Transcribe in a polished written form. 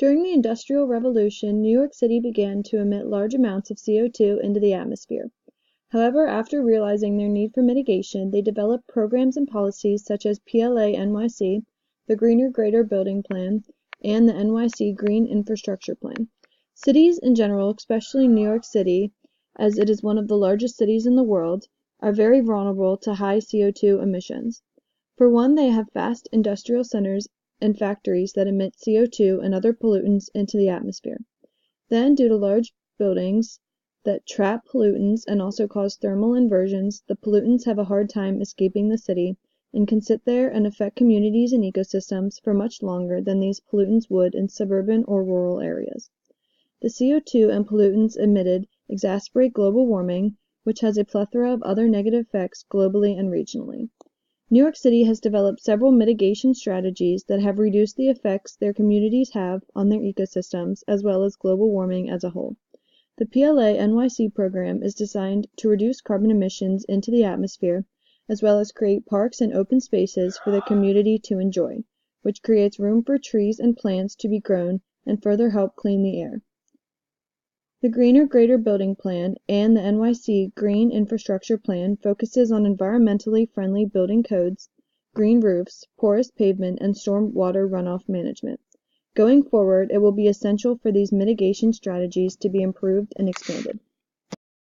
During the Industrial Revolution, New York City began to emit large amounts of CO2 into the atmosphere. However, after realizing their need for mitigation, they developed programs and policies such as PLA-NYC, the Greener Greater Building Plan, and the NYC Green Infrastructure Plan. Cities in general, especially New York City, as it is one of the largest cities in the world, are very vulnerable to high CO2 emissions. For one, they have vast industrial centers and factories that emit CO2 and other pollutants into the atmosphere. Then, due to large buildings that trap pollutants and also cause thermal inversions, the pollutants have a hard time escaping the city and can sit there and affect communities and ecosystems for much longer than these pollutants would in suburban or rural areas. The CO2 and pollutants emitted exacerbate global warming, which has a plethora of other negative effects globally and regionally. New York City has developed several mitigation strategies that have reduced the effects their communities have on their ecosystems as well as global warming as a whole. The PLA-NYC program is designed to reduce carbon emissions into the atmosphere as well as create parks and open spaces for the community to enjoy, which creates room for trees and plants to be grown and further help clean the air. The Greener Greater Building Plan and the NYC Green Infrastructure Plan focuses on environmentally friendly building codes, green roofs, porous pavement, and storm water runoff management. Going forward, it will be essential for these mitigation strategies to be improved and expanded.